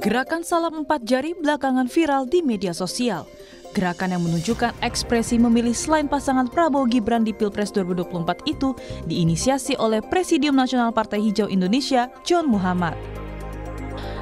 Gerakan salam 4 jari belakangan viral di media sosial. Gerakan yang menunjukkan ekspresi memilih selain pasangan Prabowo Gibran di Pilpres 2024 itu diinisiasi oleh Presidium Nasional Partai Hijau Indonesia, John Muhammad.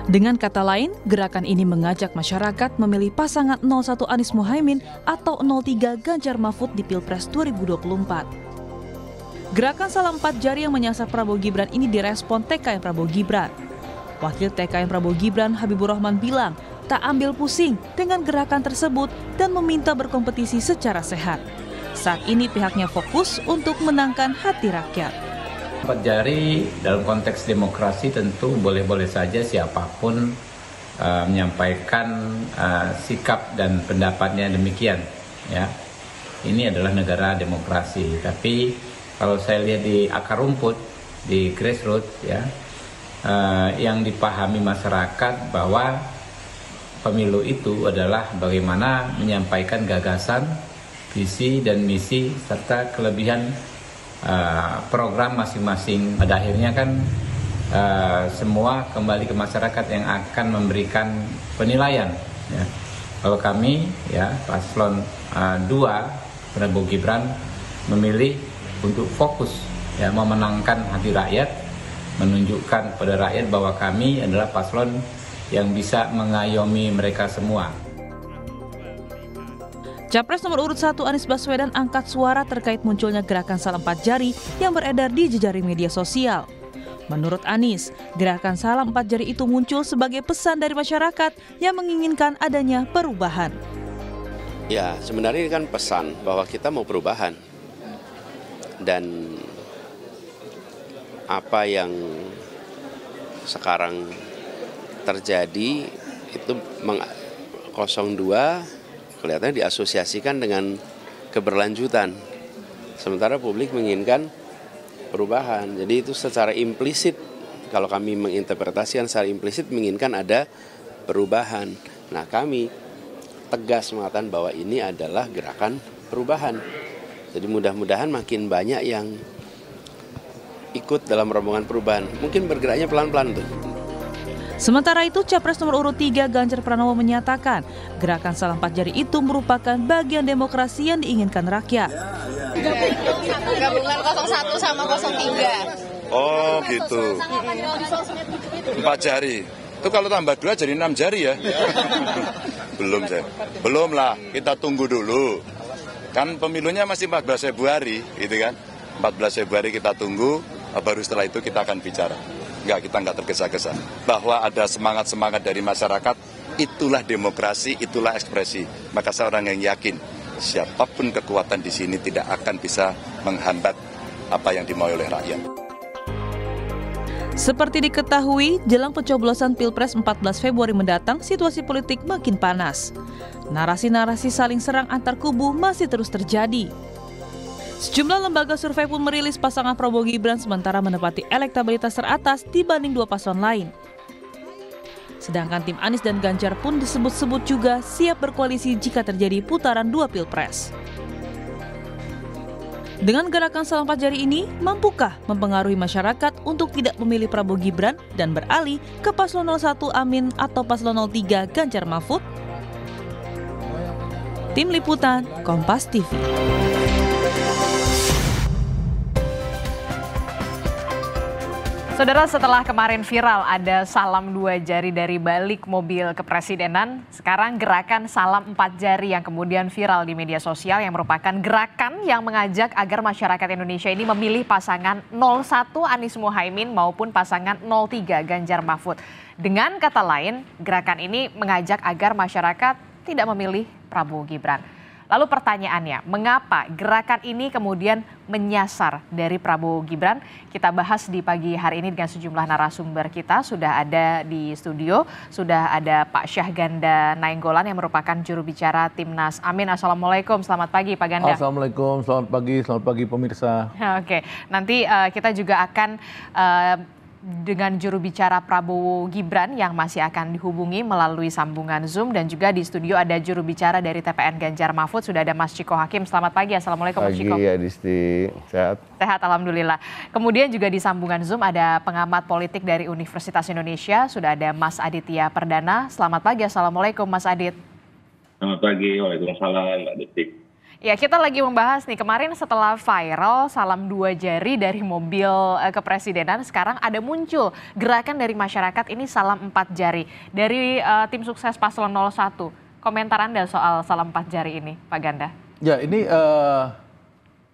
Dengan kata lain, gerakan ini mengajak masyarakat memilih pasangan 01 Anies Mohaimin atau 03 Ganjar Mahfud di Pilpres 2024. Gerakan salam 4 jari yang menyasar Prabowo Gibran ini direspon TKN Prabowo Gibran. Wakil TKN Prabowo Gibran Habibur Rahman bilang tak ambil pusing dengan gerakan tersebut dan meminta berkompetisi secara sehat. Saat ini pihaknya fokus untuk menangkan hati rakyat. 4 jari dalam konteks demokrasi tentu boleh-boleh saja siapapun menyampaikan sikap dan pendapatnya demikian. Ya, ini adalah negara demokrasi. Tapi kalau saya lihat di akar rumput, di grassroots, ya, yang dipahami masyarakat bahwa pemilu itu adalah bagaimana menyampaikan gagasan, visi dan misi serta kelebihan program masing-masing. Pada akhirnya kan semua kembali ke masyarakat yang akan memberikan penilaian. Ya. Kalau kami, ya, paslon 2 Prabowo Gibran memilih untuk fokus, ya, memenangkan hati rakyat, menunjukkan pada rakyat bahwa kami adalah paslon yang bisa mengayomi mereka semua. Capres nomor urut 1 Anies Baswedan angkat suara terkait munculnya gerakan salam 4 jari yang beredar di jejaring media sosial. Menurut Anies, gerakan salam 4 jari itu muncul sebagai pesan dari masyarakat yang menginginkan adanya perubahan. Ya, sebenarnya ini kan pesan bahwa kita mau perubahan. Dan apa yang sekarang terjadi itu 02 kelihatannya diasosiasikan dengan keberlanjutan. Sementara publik menginginkan perubahan. Jadi itu secara implisit, kalau kami menginterpretasikan secara implisit menginginkan ada perubahan. Nah, kami tegas mengatakan bahwa ini adalah gerakan perubahan. Jadi mudah-mudahan makin banyak yang ikut dalam rombongan perubahan. Mungkin bergeraknya pelan-pelan tuh. Sementara itu, Capres nomor urut 3 Ganjar Pranowo menyatakan gerakan salam 4 jari itu merupakan bagian demokrasi yang diinginkan rakyat. Gabungan 01 sama 03. Oh gitu. 4 jari. Itu kalau tambah 2 jadi 6 jari ya? Belum saya. Belum lah, kita tunggu dulu. Kan pemilunya masih 14 Februari gitu kan. 14 Februari kita tunggu, baru setelah itu kita akan bicara. Kita nggak tergesa-gesa. Bahwa ada semangat-semangat dari masyarakat, itulah demokrasi, itulah ekspresi. Maka seorang yang yakin, siapapun kekuatan di sini tidak akan bisa menghambat apa yang dimau oleh rakyat. Seperti diketahui, jelang pencoblosan Pilpres 14 Februari mendatang, situasi politik makin panas. Narasi-narasi saling serang antar kubu masih terus terjadi. Sejumlah lembaga survei pun merilis pasangan Prabowo Gibran sementara menempati elektabilitas teratas dibanding 2 paslon lain. Sedangkan tim Anies dan Ganjar pun disebut-sebut juga siap berkoalisi jika terjadi putaran 2 Pilpres. Dengan gerakan salam 4 jari ini, mampukah mempengaruhi masyarakat untuk tidak memilih Prabowo Gibran dan beralih ke paslon 01 Amin atau paslon 03 Ganjar Mahfud? Tim Liputan, Kompas TV. Saudara, setelah kemarin viral ada salam 2 jari dari balik mobil kepresidenan, sekarang gerakan salam 4 jari yang kemudian viral di media sosial yang merupakan gerakan yang mengajak agar masyarakat Indonesia ini memilih pasangan 01 Anies Mohaimin maupun pasangan 03 Ganjar Mahfud. Dengan kata lain, gerakan ini mengajak agar masyarakat tidak memilih Prabowo Gibran. Lalu pertanyaannya, mengapa gerakan ini kemudian menyasar dari Prabowo Gibran? Kita bahas di pagi hari ini dengan sejumlah narasumber kita. Sudah ada di studio, sudah ada Pak Syahganda Nainggolan yang merupakan juru bicara Timnas Amin. Assalamualaikum, selamat pagi Pak Ganda. Assalamualaikum, selamat pagi pemirsa. Oke, nanti kita juga akan dengan juru bicara Prabowo Gibran yang masih akan dihubungi melalui sambungan Zoom, dan juga di studio ada juru bicara dari TPN Ganjar Mahfud, sudah ada Mas Chiko Hakim. Selamat pagi, Assalamualaikum Mas Chiko. Pagi Adisti, sehat? Sehat, Alhamdulillah. Kemudian juga di sambungan Zoom ada pengamat politik dari Universitas Indonesia, sudah ada Mas Aditya Perdana. Selamat pagi, Assalamualaikum Mas Adit. Selamat pagi, waalaikumsalam Mbak Detik. Ya, kita lagi membahas nih, kemarin setelah viral salam 2 jari dari mobil kepresidenan, sekarang ada muncul gerakan dari masyarakat ini salam 4 jari. Dari tim sukses paslon 01, komentar Anda soal salam 4 jari ini, Pak Ganda? Ya, ini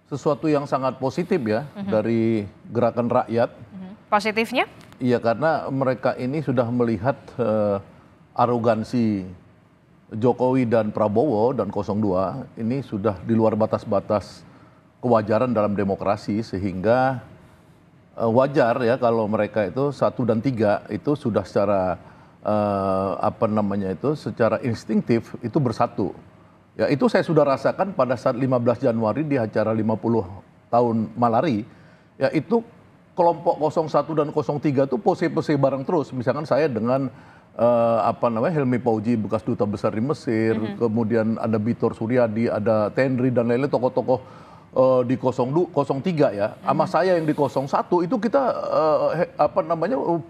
sesuatu yang sangat positif ya dari gerakan rakyat. Positifnya? Iya, karena mereka ini sudah melihat arogansi Jokowi dan Prabowo dan 02 ini sudah di luar batas-batas kewajaran dalam demokrasi, sehingga wajar ya kalau mereka itu 1 dan 3 itu sudah secara secara instingtif itu bersatu. Ya, itu saya sudah rasakan pada saat 15 Januari di acara 50 tahun Malari. Ya, itu kelompok 01 dan 03 itu pose-pose bareng terus. Misalkan saya dengan Helmi Pauji, bekas duta besar di Mesir, kemudian ada Bitor Suryadi, ada Tenri dan lain-lain tokoh-tokoh di 03 ya. Sama saya yang di 01 itu kita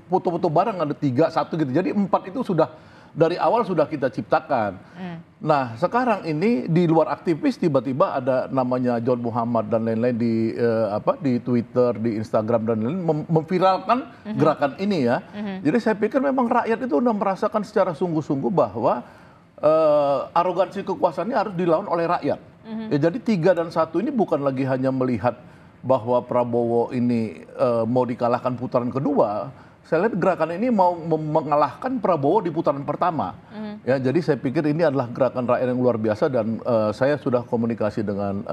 foto-foto bareng, ada 3, 1 gitu. Jadi 4 itu sudah dari awal sudah kita ciptakan. Nah, sekarang ini di luar aktivis tiba-tiba ada namanya John Muhammad dan lain-lain di Twitter, di Instagram dan lain-lain memviralkan gerakan ini ya. Jadi saya pikir memang rakyat itu sudah merasakan secara sungguh-sungguh bahwa arogansi kekuasaan ini harus dilawan oleh rakyat. Ya, jadi 3 dan 1 ini bukan lagi hanya melihat bahwa Prabowo ini mau dikalahkan putaran kedua. Saya lihat gerakan ini mau mengalahkan Prabowo di putaran pertama. Ya, jadi saya pikir ini adalah gerakan rakyat yang luar biasa, dan saya sudah komunikasi dengan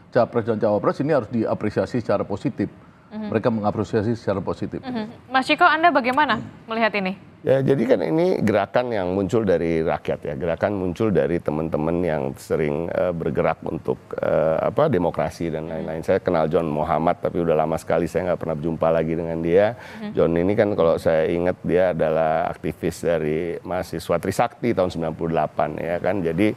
Capres dan Cawapres, ini harus diapresiasi secara positif. Mereka mengapresiasi secara positif. Mas Chiko, Anda bagaimana melihat ini? Ya, jadi kan ini gerakan yang muncul dari rakyat ya, gerakan muncul dari teman-teman yang sering bergerak untuk demokrasi dan lain-lain. Saya kenal John Muhammad, tapi udah lama sekali saya nggak pernah berjumpa lagi dengan dia. John ini kan kalau saya ingat dia adalah aktivis dari mahasiswa Trisakti tahun 98 ya kan. Jadi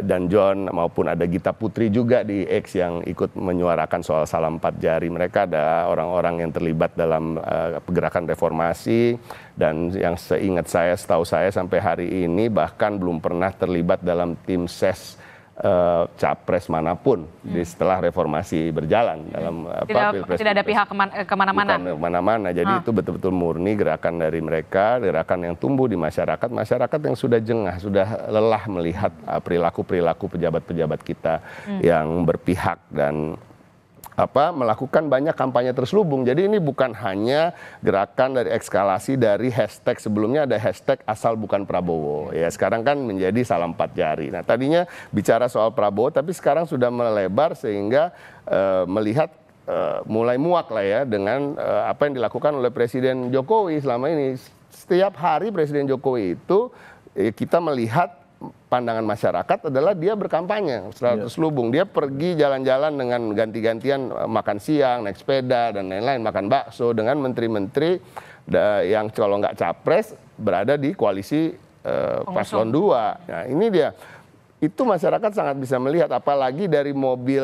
dan John maupun ada Gita Putri juga di X yang ikut menyuarakan soal salam 4 jari. Mereka ada orang-orang yang terlibat dalam gerakan reformasi, dan yang setahu saya sampai hari ini bahkan belum pernah terlibat dalam tim ses capres manapun setelah reformasi berjalan dalam Pilpres. Tidak ada pihak kemana-mana. Bukan kemana-mana. Jadi itu betul-betul murni gerakan dari mereka, gerakan yang tumbuh di masyarakat yang sudah jengah, sudah lelah melihat perilaku-perilaku pejabat-pejabat kita yang berpihak dan melakukan banyak kampanye terselubung. Jadi ini bukan hanya gerakan dari ekskalasi dari hashtag, sebelumnya ada hashtag asal bukan Prabowo. Ya, sekarang kan menjadi salam 4 jari. Nah, tadinya bicara soal Prabowo, tapi sekarang sudah melebar sehingga melihat mulai muak lah ya dengan apa yang dilakukan oleh Presiden Jokowi selama ini. Setiap hari Presiden Jokowi itu kita melihat pandangan masyarakat adalah dia berkampanye secara terselubung. Dia pergi jalan-jalan dengan ganti-gantian makan siang, naik sepeda, dan lain-lain, makan bakso dengan menteri-menteri yang kalau nggak capres berada di koalisi paslon 2. Nah, ini dia. Itu masyarakat sangat bisa melihat, apalagi dari mobil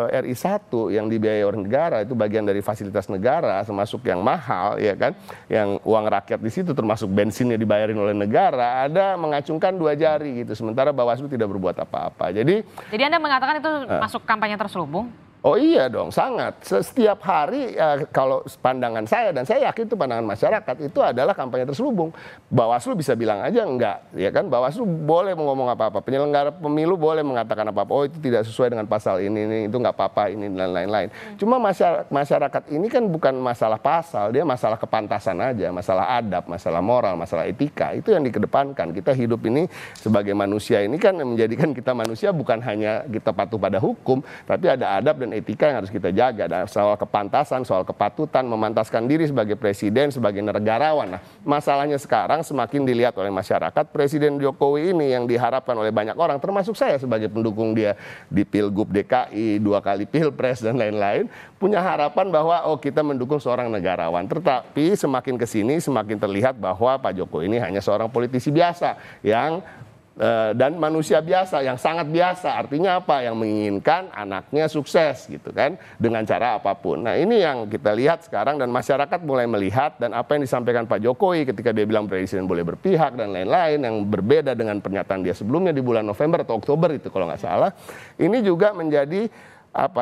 RI1 yang dibiayai oleh negara, itu bagian dari fasilitas negara, termasuk yang mahal, ya kan, yang uang rakyat di situ, termasuk bensinnya dibayarin oleh negara, ada mengacungkan 2 jari gitu, sementara Bawaslu tidak berbuat apa-apa. Jadi Anda mengatakan itu masuk kampanye terselubung? Oh iya dong, sangat. Setiap hari kalau pandangan saya, dan saya yakin itu pandangan masyarakat, itu adalah kampanye terselubung. Bawaslu bisa bilang aja enggak, ya kan? Bawaslu boleh ngomong apa-apa, penyelenggara pemilu boleh mengatakan apa-apa. Oh, itu tidak sesuai dengan pasal ini itu nggak apa-apa, ini dan lain-lain. Cuma masyarakat ini kan bukan masalah pasal, dia masalah kepantasan aja, masalah adab, masalah moral, masalah etika. Itu yang dikedepankan. Kita hidup ini sebagai manusia ini kan menjadikan kita manusia bukan hanya kita patuh pada hukum, tapi ada adab dan etika yang harus kita jaga. Dan soal kepantasan, soal kepatutan, memantaskan diri sebagai presiden, sebagai negarawan. Nah, masalahnya sekarang semakin dilihat oleh masyarakat, Presiden Jokowi ini yang diharapkan oleh banyak orang, termasuk saya sebagai pendukung dia di Pilgub DKI, 2 kali Pilpres dan lain-lain, punya harapan bahwa kita mendukung seorang negarawan. Tetapi semakin kesini semakin terlihat bahwa Pak Jokowi ini hanya seorang politisi biasa yang dan manusia biasa yang sangat biasa. Artinya apa? Yang menginginkan anaknya sukses gitu kan, dengan cara apapun. Nah, ini yang kita lihat sekarang dan masyarakat mulai melihat, dan apa yang disampaikan Pak Jokowi ketika dia bilang presiden boleh berpihak dan lain-lain yang berbeda dengan pernyataan dia sebelumnya di bulan November atau Oktober itu kalau nggak salah. Ini juga menjadi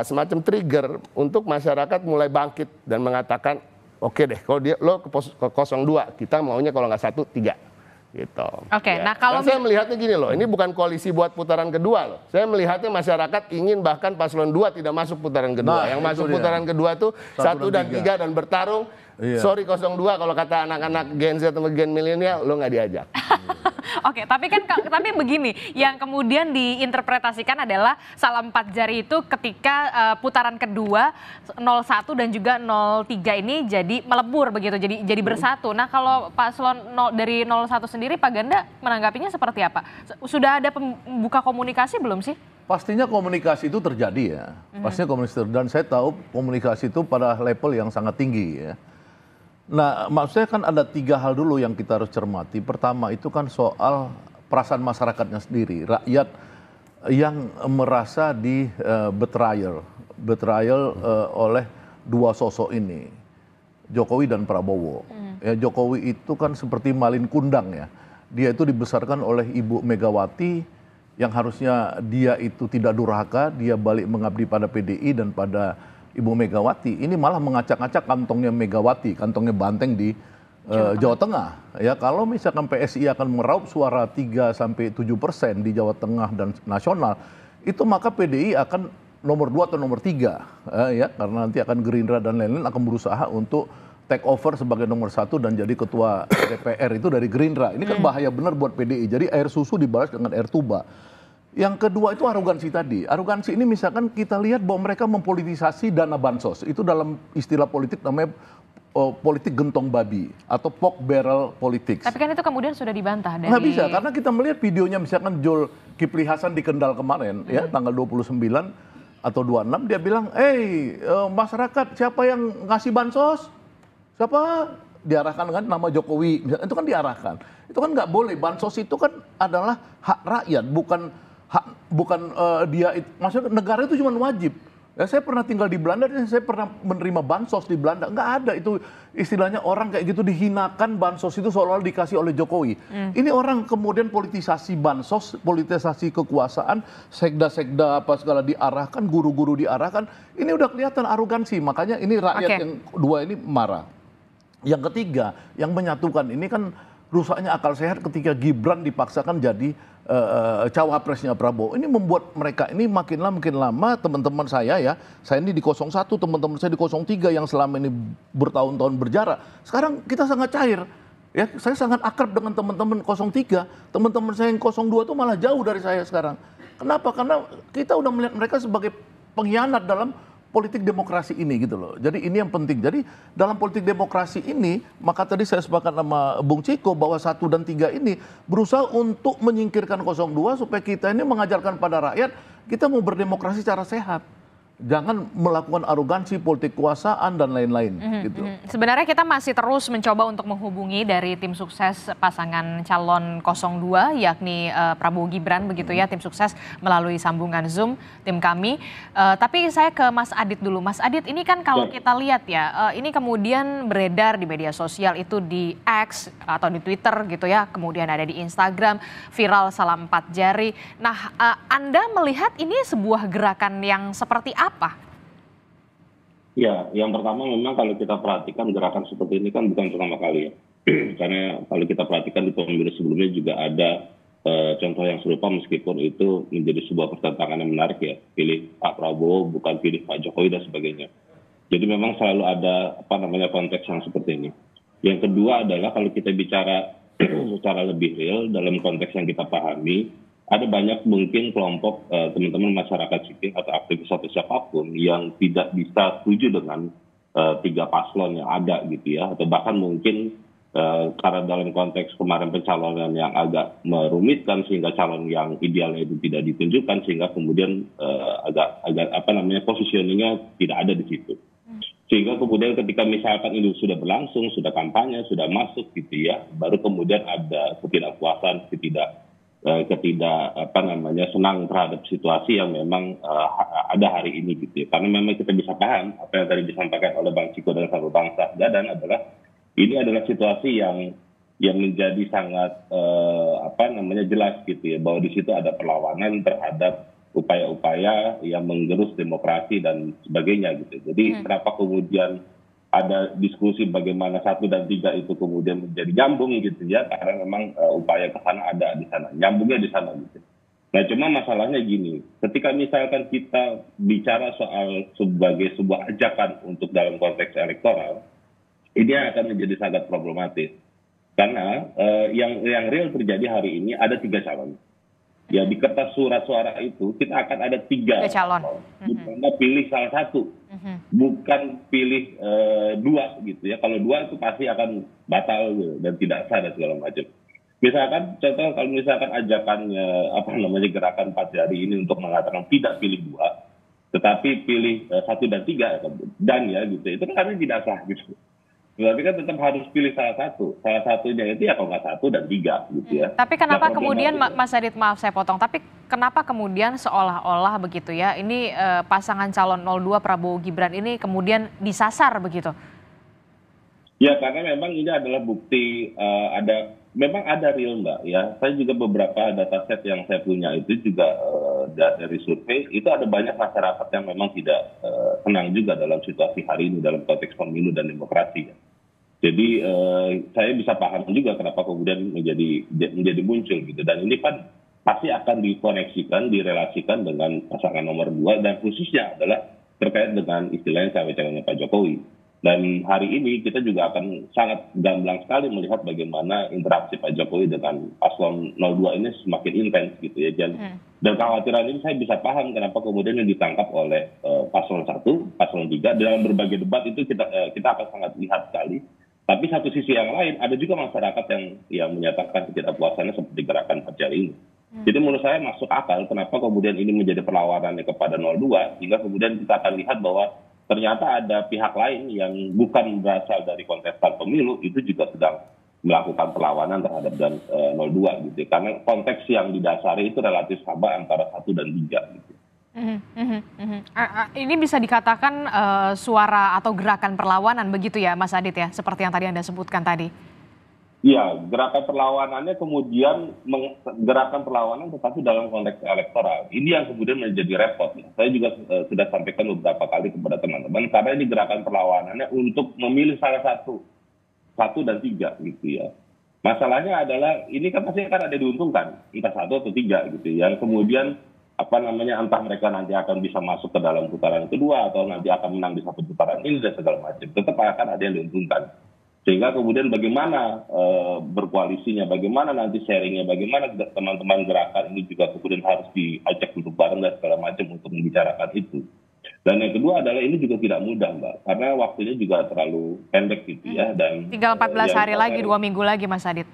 semacam trigger untuk masyarakat mulai bangkit dan mengatakan oke deh, kalau lo ke 02, kita maunya kalau nggak 1, 3. Gitu. Oke, nah kalau saya melihatnya gini loh, ini bukan koalisi buat putaran kedua loh. Saya melihatnya masyarakat ingin bahkan paslon 2 tidak masuk putaran kedua. Yang masuk putaran kedua tuh 1 dan 3 dan bertarung. Sorry 02 kalau kata anak-anak Gen Z atau Gen milenial, lo nggak diajak. Oke, tapi begini, yang kemudian diinterpretasikan adalah salam 4 jari itu ketika putaran kedua 01 dan juga 03 ini jadi melebur begitu, jadi bersatu. Nah, kalau paslon dari 01 sendiri, Pak Ganda menanggapinya seperti apa? Sudah ada pembuka komunikasi belum sih? Pastinya komunikasi itu terjadi ya. Pastinya komunikasi, dan saya tahu komunikasi itu pada level yang sangat tinggi ya. Nah, maksudnya kan ada 3 hal dulu yang kita harus cermati. Pertama itu kan soal perasaan masyarakatnya sendiri. Rakyat yang merasa di betrayal oleh 2 sosok ini, Jokowi dan Prabowo. Ya, Jokowi itu kan seperti malin kundang ya. Dia itu dibesarkan oleh Ibu Megawati, yang harusnya dia itu tidak durhaka, dia balik mengabdi pada PDI dan pada Ibu Megawati. Ini malah mengacak-acak kantongnya Megawati, kantongnya Banteng di Jawa Tengah. Ya, kalau misalkan PSI akan meraup suara 3-7% di Jawa Tengah dan nasional, itu maka PDI akan nomor 2 atau nomor 3. Ya, karena nanti akan Gerindra dan lain-lain akan berusaha untuk take over sebagai nomor 1 dan jadi ketua DPR itu dari Gerindra. Ini kan bahaya benar buat PDI. Jadi air susu dibalas dengan air tuba. Yang kedua itu arogansi tadi. Arogansi ini misalkan kita lihat bahwa mereka mempolitisasi dana bansos. Itu dalam istilah politik namanya politik gentong babi atau pork barrel politics. Tapi kan itu kemudian sudah dibantah dari... Nggak bisa, karena kita melihat videonya misalkan Zulkifli Hasan di Kendal kemarin, ya tanggal 29 atau 26, dia bilang, masyarakat siapa yang ngasih bansos? Siapa? Diarahkan kan nama Jokowi, misalkan, itu kan diarahkan. Itu kan nggak boleh, bansos itu kan adalah hak rakyat, maksudnya negara itu cuma wajib. Ya, saya pernah tinggal di Belanda dan saya pernah menerima bansos di Belanda. Nggak ada itu istilahnya orang kayak gitu dihinakan, bansos itu seolah-olah dikasih oleh Jokowi. Ini orang kemudian politisasi bansos, politisasi kekuasaan, sekda-sekda apa segala diarahkan, guru-guru diarahkan. Ini udah kelihatan arogansi, makanya ini rakyat yang 2 ini marah. Yang ketiga, yang menyatukan ini kan rusaknya akal sehat ketika Gibran dipaksakan jadi cawapresnya Prabowo. Ini membuat mereka ini makin lama teman-teman saya ya, saya ini di 01, teman-teman saya di 03 yang selama ini bertahun-tahun berjarak. Sekarang kita sangat cair. Ya, saya sangat akrab dengan teman-teman 03, teman-teman saya yang 02 itu malah jauh dari saya sekarang. Kenapa? Karena kita udah melihat mereka sebagai pengkhianat dalam politik demokrasi ini gitu loh. Jadi ini yang penting. Jadi dalam politik demokrasi ini, maka tadi saya sepakat sama Bung Ciko bahwa 1 dan 3 ini berusaha untuk menyingkirkan 02 supaya kita ini mengajarkan pada rakyat kita mau berdemokrasi secara sehat. Jangan melakukan arogansi, politik kekuasaan, dan lain-lain. Gitu. Sebenarnya kita masih terus mencoba untuk menghubungi dari tim sukses pasangan calon 02, yakni Prabowo Gibran, begitu ya, tim sukses melalui sambungan Zoom, tim kami. Tapi saya ke Mas Adit dulu. Mas Adit, ini kan kalau kita lihat ya, ini kemudian beredar di media sosial itu di X atau di Twitter gitu ya, kemudian ada di Instagram, viral salam 4 jari. Nah, Anda melihat ini sebuah gerakan yang seperti apa? Ya, yang pertama memang kalau kita perhatikan gerakan seperti ini kan bukan pertama kali ya. Karena kalau kita perhatikan di pemilu sebelumnya juga ada contoh yang serupa meskipun itu menjadi sebuah pertentangan yang menarik ya. Pilih Pak Prabowo, bukan pilih Pak Jokowi dan sebagainya. Jadi memang selalu ada konteks yang seperti ini. Yang kedua adalah kalau kita bicara secara lebih real dalam konteks yang kita pahami, ada banyak mungkin kelompok teman-teman masyarakat sipil atau aktivis atau siapapun yang tidak bisa setuju dengan tiga paslon yang ada gitu ya, atau bahkan mungkin karena dalam konteks kemarin pencalonan yang agak merumitkan sehingga calon yang idealnya itu tidak ditunjukkan, sehingga kemudian agak positioningnya tidak ada di situ. Sehingga kemudian ketika misalkan ini sudah berlangsung, sudah kampanye, sudah masuk gitu ya, baru kemudian ada ketidakpuasan, senang terhadap situasi yang memang ada hari ini gitu ya. Karena memang kita bisa paham apa yang tadi disampaikan oleh Bang Ciko dan Satu Bangsa Dadan adalah ini adalah situasi yang menjadi sangat jelas gitu ya, bahwa di situ ada perlawanan terhadap upaya-upaya yang menggerus demokrasi dan sebagainya gitu. Jadi kenapa kemudian ada diskusi bagaimana 1 dan 3 itu kemudian menjadi nyambung gitu ya, karena memang upaya ke sana ada di sana, nyambungnya di sana gitu. Nah cuma masalahnya gini, ketika misalkan kita bicara soal sebagai sebuah ajakan untuk dalam konteks elektoral, ini akan menjadi sangat problematis. Karena yang real terjadi hari ini ada 3 calon. Ya di kertas surat suara itu kita akan ada 3 calon. Bukan pilih salah satu, bukan pilih 2 gitu ya. Kalau 2 itu pasti akan batal gitu, dan tidak sah dan segala macam. Misalkan contoh kalau misalkan ajakannya gerakan 4 jari ini untuk mengatakan tidak pilih 2, tetapi pilih 1 dan 3 dan ya gitu, itu kan tidak sah gitu. Berarti kan tetap harus pilih salah satu. Salah satunya itu ya kalau nggak 1 dan 3 gitu ya. Tapi kenapa kemudian Mas Adit, maaf saya potong, tapi kenapa kemudian seolah-olah begitu ya, ini pasangan calon 02 Prabowo Gibran ini kemudian disasar begitu? Ya karena memang ini adalah bukti memang ada real Mbak ya. Saya juga beberapa dataset yang saya punya itu juga dari survei, itu ada banyak masyarakat yang memang tidak senang juga dalam situasi hari ini dalam konteks pemilu dan demokrasi ya. Jadi saya bisa paham juga kenapa kemudian menjadi muncul gitu, dan ini kan pasti akan dikoneksikan, direlasikan dengan pasangan nomor 2 dan khususnya adalah terkait dengan istilahnya cawe-cawenya Pak Jokowi. Dan hari ini kita juga akan sangat gamblang sekali melihat bagaimana interaksi Pak Jokowi dengan paslon 02 ini semakin intens gitu ya. Dan kekhawatiran ini saya bisa paham kenapa kemudian yang ditangkap oleh paslon 1, paslon 3 dalam berbagai debat itu kita akan sangat lihat sekali. Tapi satu sisi yang lain ada juga masyarakat yang menyatakan ketidakpuasannya seperti gerakan 4 jari ini. Jadi menurut saya masuk akal kenapa kemudian ini menjadi perlawanannya kepada 02, sehingga kemudian kita akan lihat bahwa ternyata ada pihak lain yang bukan berasal dari kontestan pemilu itu juga sedang melakukan perlawanan terhadap 02 gitu. Karena konteks yang didasari itu relatif sama antara 1 dan 3 gitu. Ini bisa dikatakan suara atau gerakan perlawanan begitu ya Mas Adit ya, seperti yang tadi Anda sebutkan tadi. Iya, gerakan perlawanannya kemudian gerakan perlawanan tetapi dalam konteks elektoral. Ini yang kemudian menjadi repot. Ya. Saya juga sudah sampaikan beberapa kali kepada teman-teman, karena ini gerakan perlawanannya untuk memilih salah satu 1 dan 3 gitu ya. Masalahnya adalah ini kan pasti akan ada diuntungkan, entah 1 atau 3 gitu ya. Yang kemudian entah mereka nanti akan bisa masuk ke dalam putaran kedua atau nanti akan menang di 1 putaran ini dan segala macam. Tetap akan ada yang diuntungkan. Sehingga kemudian bagaimana berkoalisinya, bagaimana nanti sharingnya, bagaimana teman-teman gerakan ini juga kemudian harus diajak duduk bareng dan segala macam untuk membicarakan itu. Dan yang kedua adalah ini juga tidak mudah Mbak, karena waktunya juga terlalu pendek gitu ya. Dan tinggal 14 hari lagi, 2 minggu lagi Mas Adit.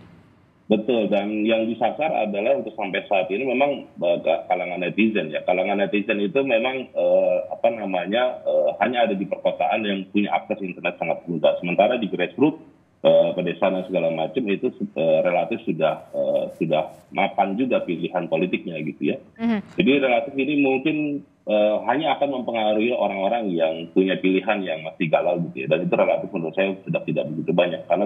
Betul, dan yang disasar adalah untuk sampai saat ini memang kalangan netizen ya. Kalangan netizen itu memang hanya ada di perkotaan yang punya akses internet sangat mudah. Sementara di grassroots, pedesaan dan segala macam itu relatif sudah mapan juga pilihan politiknya gitu ya. Jadi relatif ini mungkin hanya akan mempengaruhi orang-orang yang punya pilihan yang masih galau gitu ya. Dan itu relatif menurut saya sudah tidak begitu banyak. Karena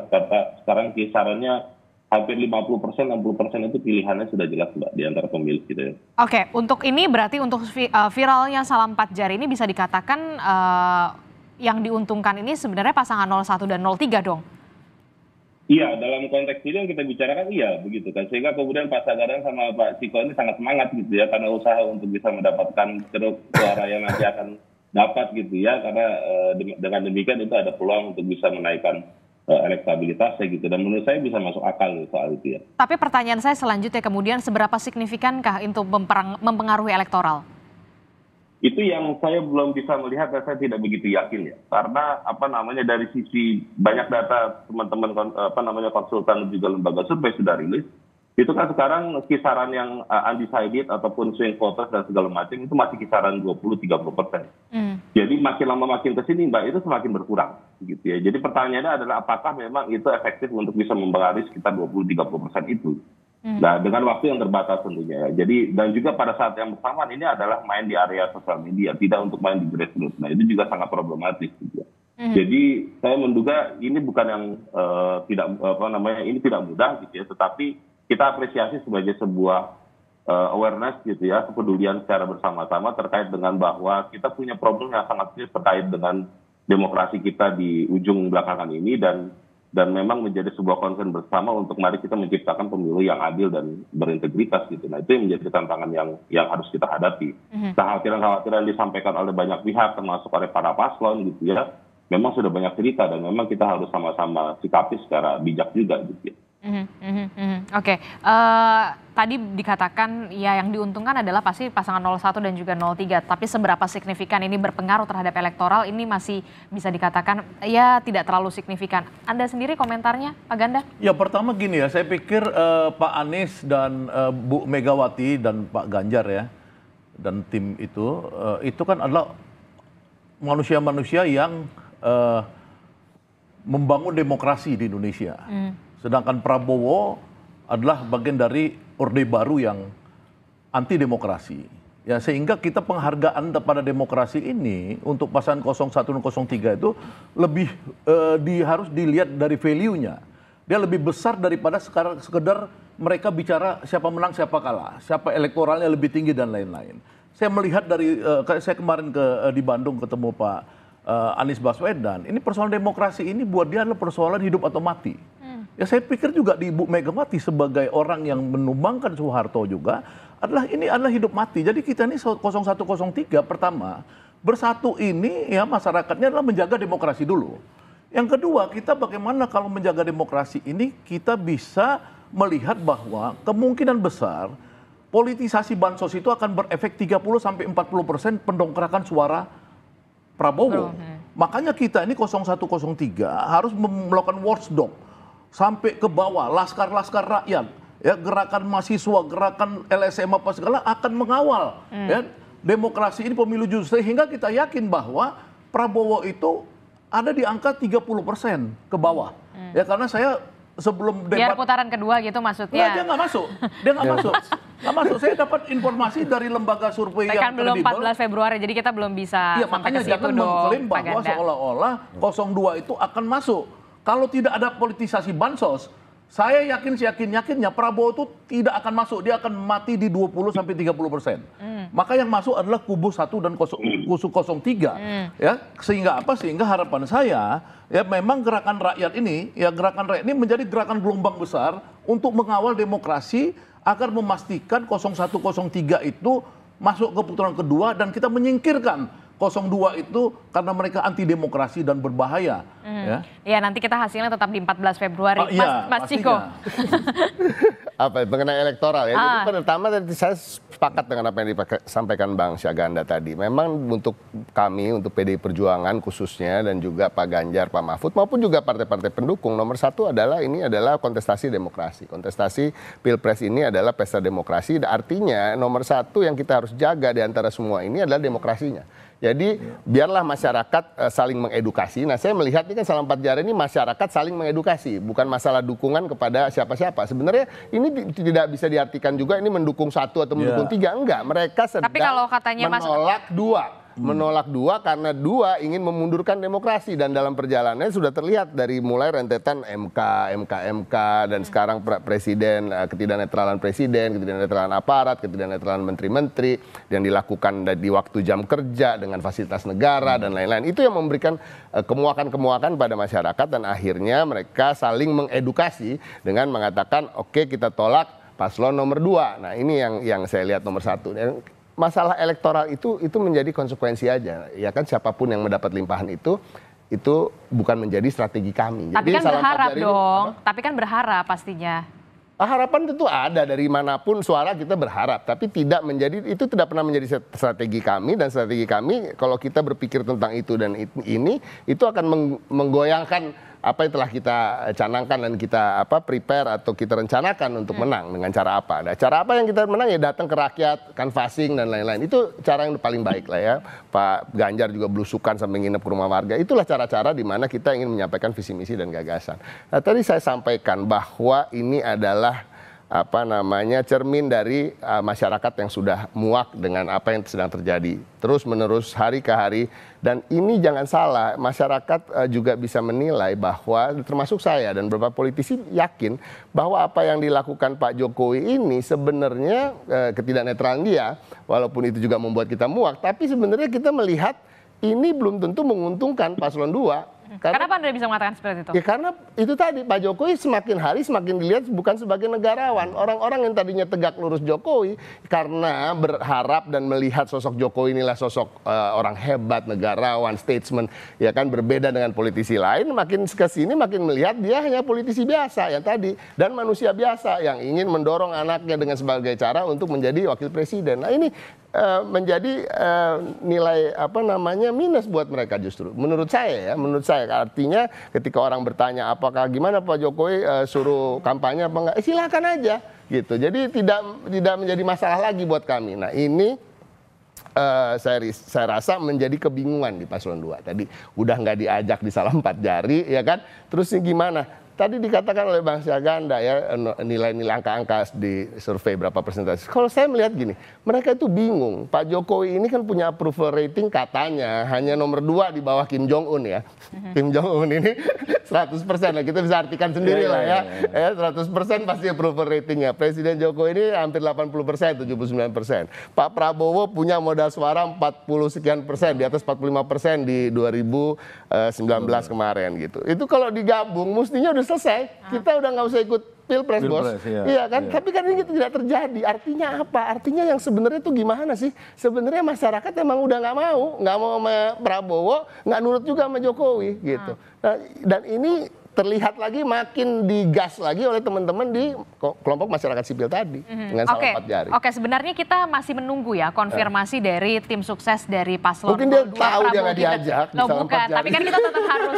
sekarang kisarannya hampir 50%, 60% itu pilihannya sudah jelas Mbak di antara pemilih gitu ya. Oke, untuk ini berarti untuk viralnya salam 4 jari ini bisa dikatakan yang diuntungkan ini sebenarnya pasangan 01 dan 03 dong? Iya, dalam konteks ini yang kita bicarakan iya begitu kan. Sehingga kemudian Pak Sagaran sama Pak Ciko ini sangat semangat gitu ya, karena usaha untuk bisa mendapatkan ceruk suara yang nanti akan dapat gitu ya. Karena dengan demikian itu ada peluang untuk bisa menaikkan elektabilitasnya gitu. Dan menurut saya bisa masuk akal soal itu ya. Tapi pertanyaan saya selanjutnya kemudian seberapa signifikankah untuk mempengaruhi elektoral? Itu yang saya belum bisa melihat dan saya tidak begitu yakin ya. Karena dari sisi banyak data teman-teman konsultan dan juga lembaga survei sudah rilis, itu kan sekarang kisaran yang undecided ataupun swing voters dan segala macam itu masih kisaran 20-30%. Jadi makin lama makin kesini Mbak itu semakin berkurang gitu ya. Jadi pertanyaannya adalah apakah memang itu efektif untuk bisa mempengaruhi sekitar 20-30% itu. Nah, dengan waktu yang terbatas tentunya. Jadi dan juga pada saat yang bersamaan ini adalah main di area sosial media, tidak untuk main di grassroots. Nah, itu juga sangat problematis gitu. Jadi saya menduga ini bukan yang ini tidak mudah gitu ya, tetapi kita apresiasi sebagai sebuah awareness gitu ya, kepedulian secara bersama-sama terkait dengan bahwa kita punya problem yang sangat serius terkait dengan demokrasi kita di ujung belakangan ini dan memang menjadi sebuah concern bersama untuk mari kita menciptakan pemilu yang adil dan berintegritas gitu. Nah, itu yang menjadi tantangan yang harus kita hadapi. Kekhawatiran-kekhawatiran disampaikan oleh banyak pihak termasuk oleh para paslon gitu ya, memang sudah banyak cerita dan memang kita harus sama-sama sikapi secara bijak juga gitu ya. Oke. Tadi dikatakan ya yang diuntungkan adalah pasti pasangan 01 dan juga 03. Tapi seberapa signifikan ini berpengaruh terhadap elektoral ini masih bisa dikatakan ya tidak terlalu signifikan. Anda sendiri komentarnya Pak Ganda? Ya pertama gini ya, saya pikir Pak Anies dan Bu Megawati dan Pak Ganjar ya dan tim itu kan adalah manusia-manusia yang membangun demokrasi di Indonesia. Sedangkan Prabowo adalah bagian dari orde baru yang anti demokrasi. Ya, sehingga kita penghargaan kepada demokrasi ini untuk pasangan 01 dan 03 itu lebih harus dilihat dari value-nya. Dia lebih besar daripada sekedar mereka bicara siapa menang siapa kalah, siapa elektoralnya lebih tinggi dan lain-lain. Saya melihat dari saya kemarin di Bandung ketemu Pak Anies Baswedan, ini persoalan demokrasi ini buat dia adalah persoalan hidup atau mati. Ya saya pikir juga di Ibu Megawati sebagai orang yang menumbangkan Soeharto juga ini adalah hidup mati. Jadi kita ini 0103 pertama bersatu ini ya masyarakatnya adalah menjaga demokrasi dulu. Yang kedua kita bagaimana kalau menjaga demokrasi ini kita bisa melihat bahwa kemungkinan besar politisasi bansos itu akan berefek 30-40% pendongkrakan suara Prabowo. Makanya kita ini 0103 harus melakukan watchdog sampai ke bawah, laskar-laskar rakyat, ya gerakan mahasiswa, gerakan LSM apa segala akan mengawal ya demokrasi ini pemilu jujur sehingga kita yakin bahwa Prabowo itu ada di angka 30% ke bawah. Ya karena saya sebelum debat biar putaran kedua gitu maksudnya. Dia nggak masuk. Nggak masuk. Saya dapat informasi dari lembaga survei yang belum 14 Februari, jadi kita belum bisa iya, makanya jangan mengklaim bahwa seolah-olah 02 itu akan masuk. Kalau tidak ada politisasi bansos, saya yakinnya Prabowo itu tidak akan masuk. Dia akan mati di 20-30%. Maka yang masuk adalah kubu 1 dan kubu 03. Ya, sehingga apa? Sehingga harapan saya ya memang gerakan rakyat ini menjadi gerakan gelombang besar untuk mengawal demokrasi agar memastikan 0103 itu masuk ke putaran kedua dan kita menyingkirkan 02 itu karena mereka anti demokrasi dan berbahaya. Ya nanti kita hasilnya tetap di 14 Februari. Mas Ciko. Mengenai elektoral ya. Jadi pertama tadi saya sepakat dengan apa yang disampaikan Bang Syaganda tadi. Memang untuk kami, untuk PDI Perjuangan khususnya dan juga Pak Ganjar, Pak Mahfud maupun juga partai-partai pendukung nomor satu adalah ini adalah kontestasi demokrasi. Kontestasi Pilpres ini adalah pesta demokrasi. Artinya nomor satu yang kita harus jaga di antara semua ini adalah demokrasinya. Jadi biarlah masyarakat saling mengedukasi. Nah saya melihat ini kan Salam 4 Jari ini masyarakat saling mengedukasi. Bukan masalah dukungan kepada siapa-siapa. Sebenarnya ini tidak bisa diartikan juga ini mendukung 1 atau mendukung 3. Enggak, mereka sedang menolak dua karena 2 ingin memundurkan demokrasi. Dan dalam perjalanannya sudah terlihat dari mulai rentetan MK dan sekarang presiden, ketidaknetralan presiden, ketidaknetralan aparat, ketidaknetralan menteri-menteri yang dilakukan di waktu jam kerja dengan fasilitas negara dan lain-lain. Itu yang memberikan kemuakan-kemuakan pada masyarakat dan akhirnya mereka saling mengedukasi dengan mengatakan oke, kita tolak paslon nomor 2. Nah ini yang saya lihat nomor 1. Masalah elektoral itu menjadi konsekuensi aja, ya kan siapapun yang mendapat limpahan itu itu bukan menjadi strategi kami. Tapi Jadi kan berharap dong, tapi kan berharap pastinya. Harapan tentu ada dari manapun suara kita berharap, tapi itu tidak pernah menjadi strategi kami, dan strategi kami kalau kita berpikir tentang itu dan ini itu akan menggoyangkan apa yang telah kita canangkan dan kita prepare atau kita rencanakan untuk menang dengan cara apa. Nah, cara apa yang kita menang ya datang ke rakyat, canvassing dan lain-lain. Itu cara yang paling baik lah ya. Pak Ganjar juga belusukan sampai nginep ke rumah warga. Itulah cara-cara di mana kita ingin menyampaikan visi misi dan gagasan. Nah, tadi saya sampaikan bahwa ini adalah cermin dari masyarakat yang sudah muak dengan apa yang sedang terjadi terus menerus hari ke hari. Dan ini jangan salah, masyarakat juga bisa menilai bahwa termasuk saya dan beberapa politisi yakin bahwa apa yang dilakukan Pak Jokowi ini sebenarnya ketidaknetralan dia, walaupun itu juga membuat kita muak, tapi sebenarnya kita melihat ini belum tentu menguntungkan paslon 2. Kenapa Anda bisa mengatakan seperti itu? Ya karena itu tadi, Pak Jokowi semakin hari semakin dilihat bukan sebagai negarawan. Orang-orang yang tadinya tegak lurus Jokowi karena berharap dan melihat sosok Jokowi inilah sosok orang hebat, negarawan, statesman, ya kan, berbeda dengan politisi lain, makin kesini makin melihat dia hanya politisi biasa yang tadi dan manusia biasa yang ingin mendorong anaknya dengan sebagai cara untuk menjadi wakil presiden. Nah, ini menjadi nilai minus buat mereka justru. Menurut saya artinya ketika orang bertanya apakah gimana Pak Jokowi suruh kampanye apa enggak, silakan aja gitu. Jadi tidak menjadi masalah lagi buat kami. Nah, ini saya rasa menjadi kebingungan di paslon 2. Tadi udah nggak diajak di salam 4 jari ya kan. Terus gimana? Tadi dikatakan oleh Bang Syahganda ya, nilai-nilai angka-angka di survei berapa persentase. Kalau saya melihat gini, mereka itu bingung. Pak Jokowi ini kan punya approval rating katanya hanya nomor 2 di bawah Kim Jong-un ya. Kim Jong-un ini 100%, lah kita bisa artikan sendiri lah ya. 100% pasti approval ratingnya. Presiden Jokowi ini hampir 80%, 79%. Pak Prabowo punya modal suara 40 sekian persen, di atas 45% di 2019 kemarin gitu. Itu kalau digabung mestinya udah selesai, kita udah nggak usah ikut pilpres bos, iya kan? Tapi kan ini tidak terjadi. Artinya apa? Artinya yang sebenarnya itu gimana sih? Sebenarnya masyarakat emang udah nggak mau sama Prabowo, nggak nurut juga sama Jokowi gitu. Nah, dan ini terlihat lagi makin digas lagi oleh teman-teman di kelompok masyarakat sipil tadi dengan salam 4 jari. Oke, sebenarnya kita masih menunggu ya konfirmasi dari tim sukses dari paslon. Mungkin dia tahu dia nggak diajak. Bukan, tapi kan kita tetap harus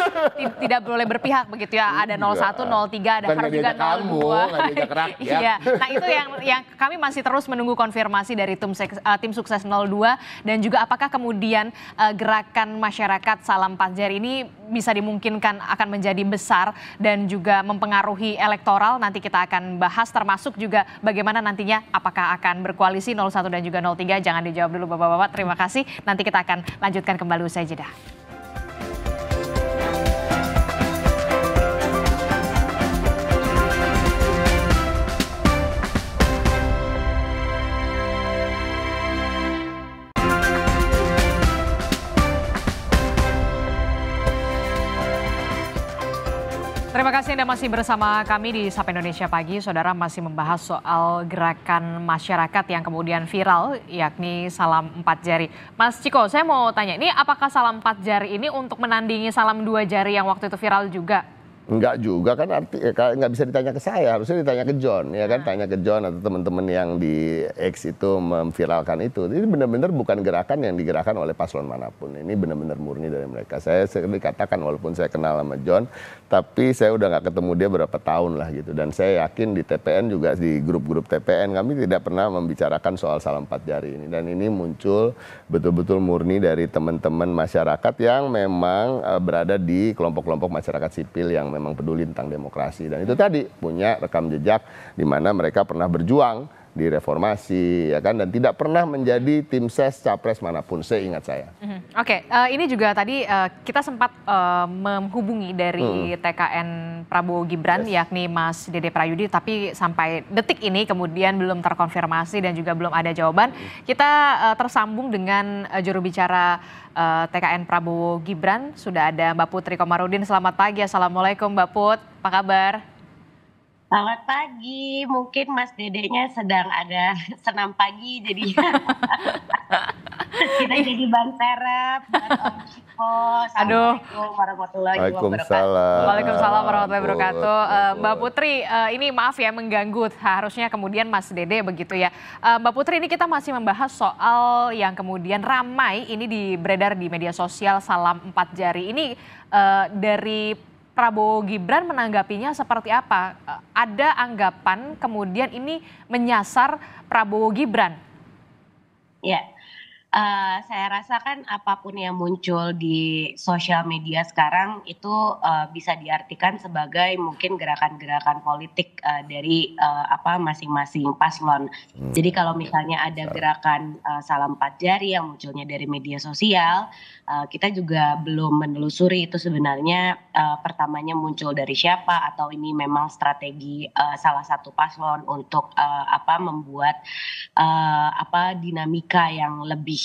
tidak boleh berpihak begitu ya. Ada 01, 03, ada harus juga 02. Iya. Nah, itu yang kami masih terus menunggu konfirmasi dari tim sukses 02 dan juga apakah kemudian gerakan masyarakat salam 4 jari ini bisa dimungkinkan akan menjadi besar dan juga mempengaruhi elektoral. Nanti kita akan bahas termasuk juga bagaimana nantinya apakah akan berkoalisi 01 dan juga 03. Jangan dijawab dulu Bapak-bapak, terima kasih. Nanti kita akan lanjutkan kembali usai jeda. Terima kasih Anda masih bersama kami di Sapa Indonesia Pagi. Saudara masih membahas soal gerakan masyarakat yang kemudian viral, yakni salam 4 jari. Mas Ciko, saya mau tanya, ini apakah salam 4 jari ini untuk menandingi salam 2 jari yang waktu itu viral juga? Enggak juga kan, nggak bisa ditanya ke saya, harusnya ditanya ke John ya kan, tanya ke John atau teman-teman yang di X itu memviralkan itu. Ini benar-benar bukan gerakan yang digerakkan oleh paslon manapun, ini benar-benar murni dari mereka. Saya sering dikatakan walaupun saya kenal sama John, tapi saya udah nggak ketemu dia berapa tahun lah gitu. Dan saya yakin di TPN juga, di grup-grup TPN kami tidak pernah membicarakan soal salam 4 jari ini. Dan ini muncul betul-betul murni dari teman-teman masyarakat yang memang berada di kelompok-kelompok masyarakat sipil yang memang peduli tentang demokrasi. Dan itu tadi punya rekam jejak di mana mereka pernah berjuang di reformasi ya kan, dan tidak pernah menjadi tim ses capres manapun seingat saya. Oke, ini juga tadi kita sempat menghubungi dari TKN Prabowo Gibran yakni Mas Dede Prayudi, tapi sampai detik ini kemudian belum terkonfirmasi dan juga belum ada jawaban. Kita tersambung dengan juru bicara TKN Prabowo Gibran, sudah ada Mbak Putri Komarudin. Selamat pagi, Assalamualaikum Mbak Put, apa kabar? Selamat pagi, mungkin Mas Dedenya sedang ada senam pagi jadinya. Kita jadi ban serep buat Om Chiko. Assalamualaikum warahmatullahi wabarakatuh. Waalaikumsalam. Waalaikumsalam warahmatullahi wabarakatuh. Mbak Putri, ini maaf ya mengganggu. Harusnya kemudian Mas Dede begitu ya. Mbak Putri, ini kita masih membahas soal yang kemudian ramai ini beredar di media sosial salam 4 jari. Ini dari Prabowo Gibran menanggapinya seperti apa? Ada anggapan kemudian ini menyasar Prabowo Gibran? Ya, saya rasa kan apapun yang muncul di sosial media sekarang itu bisa diartikan sebagai mungkin gerakan-gerakan politik dari masing-masing paslon. Jadi kalau misalnya ada gerakan salam 4 jari yang munculnya dari media sosial, kita juga belum menelusuri itu sebenarnya pertamanya muncul dari siapa atau ini memang strategi salah satu paslon untuk membuat dinamika yang lebih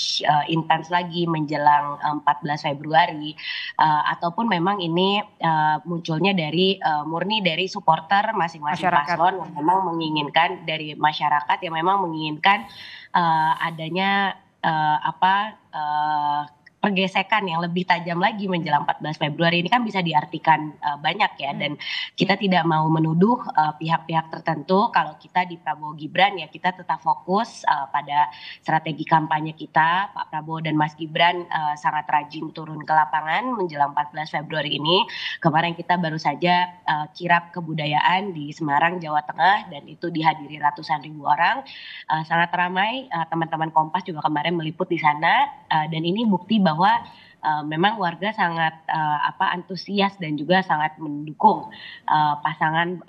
intens lagi menjelang 14 Februari ataupun memang ini munculnya dari murni dari supporter masing-masing paslon yang memang menginginkan dari masyarakat yang memang menginginkan adanya pergesekan yang lebih tajam lagi menjelang 14 Februari ini kan bisa diartikan banyak ya, dan kita tidak mau menuduh pihak-pihak tertentu. Kalau kita di Prabowo Gibran ya kita tetap fokus pada strategi kampanye kita. Pak Prabowo dan Mas Gibran sangat rajin turun ke lapangan menjelang 14 Februari ini. Kemarin kita baru saja kirap kebudayaan di Semarang, Jawa Tengah, dan itu dihadiri ratusan ribu orang. Sangat ramai, teman-teman Kompas juga kemarin meliput di sana, dan ini bukti bahwa memang warga sangat antusias dan juga sangat mendukung pasangan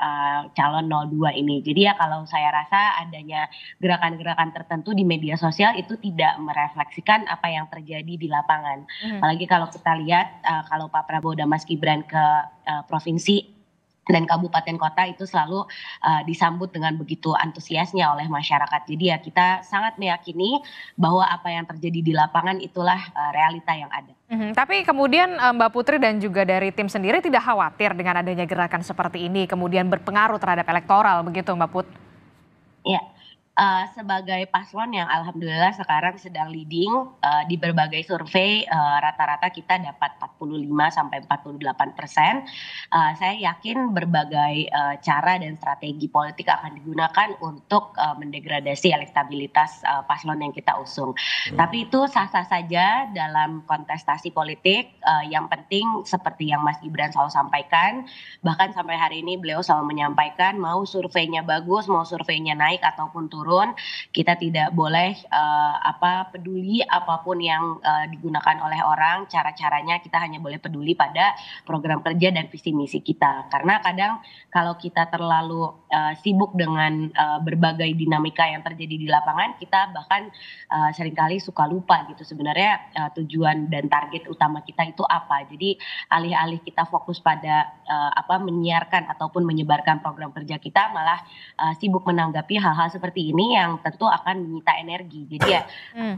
calon 02 ini. Jadi ya kalau saya rasa adanya gerakan-gerakan tertentu di media sosial itu tidak merefleksikan apa yang terjadi di lapangan. Apalagi kalau kita lihat kalau Pak Prabowo dan Mas Gibran ke provinsi dan kabupaten kota itu selalu disambut dengan begitu antusiasnya oleh masyarakat. Jadi ya kita sangat meyakini bahwa apa yang terjadi di lapangan itulah realita yang ada. Tapi kemudian Mbak Putri dan juga dari tim sendiri tidak khawatir dengan adanya gerakan seperti ini kemudian berpengaruh terhadap elektoral begitu Mbak Put? Ya. Sebagai paslon yang alhamdulillah sekarang sedang leading di berbagai survei, rata-rata kita dapat 45-48%. Saya yakin berbagai cara dan strategi politik akan digunakan untuk mendegradasi elektabilitas paslon yang kita usung. Tapi itu sah-sah saja dalam kontestasi politik. Yang penting seperti yang Mas Gibran selalu sampaikan, bahkan sampai hari ini beliau selalu menyampaikan mau surveinya bagus, mau surveinya naik ataupun turun, kita tidak boleh peduli apapun yang digunakan oleh orang, cara-caranya kita hanya boleh peduli pada program kerja dan visi misi kita. Karena kadang kalau kita terlalu sibuk dengan berbagai dinamika yang terjadi di lapangan, kita bahkan seringkali suka lupa gitu sebenarnya tujuan dan target utama kita itu apa. Jadi alih-alih kita fokus pada menyiarkan ataupun menyebarkan program kerja kita, malah sibuk menanggapi hal-hal seperti ini yang tentu akan menyita energi. Jadi ya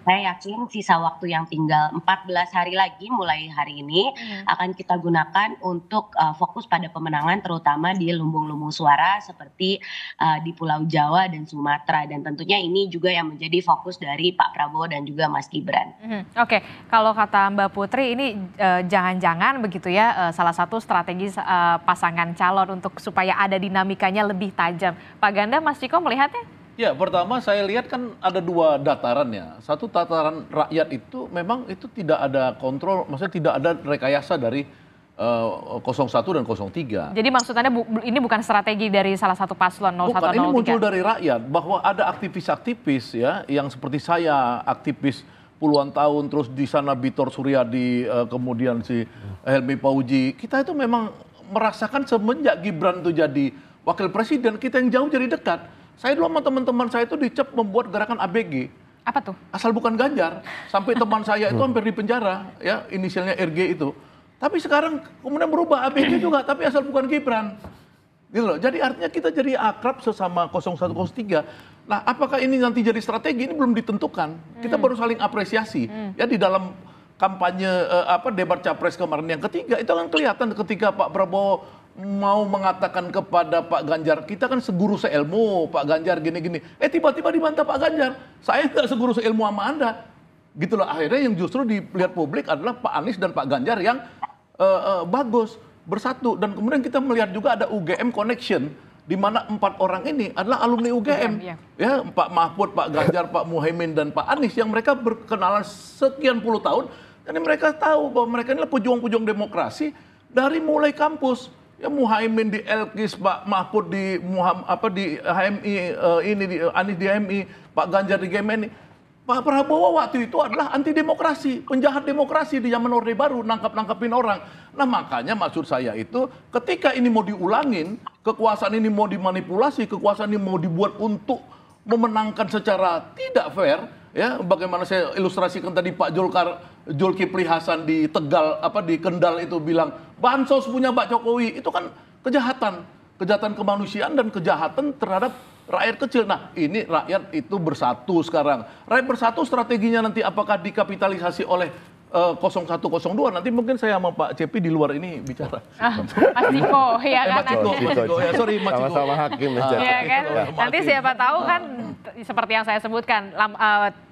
saya yakin sisa waktu yang tinggal 14 hari lagi mulai hari ini akan kita gunakan untuk fokus pada pemenangan terutama di lumbung-lumbung suara seperti di Pulau Jawa dan Sumatera, dan tentunya ini juga yang menjadi fokus dari Pak Prabowo dan juga Mas Gibran. Oke, kalau kata Mbak Putri ini jangan-jangan begitu ya salah satu strategi pasangan calon untuk supaya ada dinamikanya lebih tajam. Pak Ganda, Mas Chiko melihatnya? Ya, pertama saya lihat kan ada dua dataran ya. Satu tataran rakyat itu memang itu tidak ada kontrol, maksudnya tidak ada rekayasa dari 01 dan 03. Jadi maksudnya ini bukan strategi dari salah satu paslon 01 bukan, 03? Ini muncul dari rakyat bahwa ada aktivis-aktivis ya yang seperti saya, aktivis puluhan tahun, terus di sana Bitor Suryadi, kemudian si Helmi Fauzi. Kita itu memang merasakan semenjak Gibran itu jadi wakil presiden, kita yang jauh jadi dekat. Saya dulu sama teman-teman saya itu dicap membuat gerakan ABG. Apa tuh? Asal bukan Ganjar. Sampai teman saya itu hampir di penjara, ya inisialnya RG itu. Tapi sekarang kemudian berubah ABG juga, tapi asal bukan Gibran. Gitu loh. Jadi artinya kita jadi akrab sesama 01, 03. Nah, apakah ini nanti jadi strategi? Ini belum ditentukan. Kita baru saling apresiasi. Ya di dalam kampanye debat capres kemarin yang ketiga itu kan kelihatan ketika Pak Prabowo mau mengatakan kepada Pak Ganjar, kita kan seguru seilmu, Pak Ganjar gini-gini. Tiba-tiba dibantah Pak Ganjar, saya nggak seguru seilmu sama Anda. Gitulah akhirnya yang justru dilihat publik adalah Pak Anies dan Pak Ganjar yang bagus bersatu, dan kemudian kita melihat juga ada UGM connection di mana 4 orang ini adalah alumni UGM, ya Pak Mahfud, Pak Ganjar, Pak Muhaimin dan Pak Anies yang mereka berkenalan sekian puluh tahun, dan mereka tahu bahwa mereka inilah pejuang-pejuang demokrasi dari mulai kampus. Ya Muhaimin di Elkis, Pak Mahfud di di HMI, Anies di HMI, Pak Ganjar di GMNI. Pak Prabowo waktu itu adalah anti demokrasi, penjahat demokrasi di zaman Orde Baru, nangkap-nangkapin orang. Nah makanya maksud saya itu ketika ini mau diulangin, kekuasaan ini mau dimanipulasi, kekuasaan ini mau dibuat untuk memenangkan secara tidak fair, ya bagaimana saya ilustrasikan tadi Pak Zulkifli Hasan di Tegal, di Kendal itu bilang bansos punya Pak Jokowi, itu kan kejahatan kemanusiaan dan kejahatan terhadap rakyat kecil. Nah ini rakyat itu bersatu sekarang. Rakyat bersatu strateginya nanti apakah dikapitalisasi oleh 0102, nanti mungkin saya sama Pak Cepi di luar ini bicara. Mas Ciko, ya kan? Mas Ciko, ya sorry Mas Ciko. Sama-sama hakim. Ya kan? Nanti siapa tahu kan seperti yang saya sebutkan,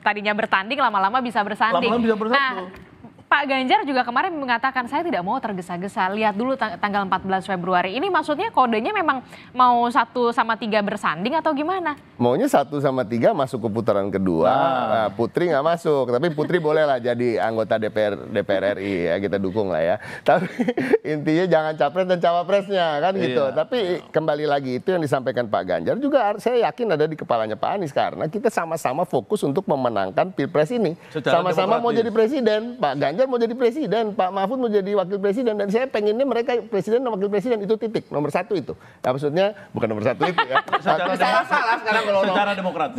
tadinya bertanding lama-lama bisa bersanding. Lama-lama bisa bersatu. Nah, Pak Ganjar juga kemarin mengatakan saya tidak mau tergesa-gesa. Lihat dulu tanggal 14 Februari. Ini maksudnya kodenya memang mau 1 sama 3 bersanding atau gimana? Maunya 1 sama 3 masuk ke putaran kedua. Nah, Putri nggak masuk. Tapi Putri boleh lah jadi anggota DPR RI ya, kita dukung lah ya. Tapi intinya jangan capres dan cawapresnya kan gitu. Tapi kembali lagi itu yang disampaikan Pak Ganjar juga saya yakin ada di kepalanya Pak Anies, karena kita sama-sama fokus untuk memenangkan Pilpres ini. Sama-sama mau jadi presiden. Pak Ganjar mau jadi presiden, Pak Mahfud mau jadi wakil presiden, dan saya pengennya mereka presiden dan wakil presiden itu titik nomor 1 itu. Ya, maksudnya bukan nomor 1 itu ya.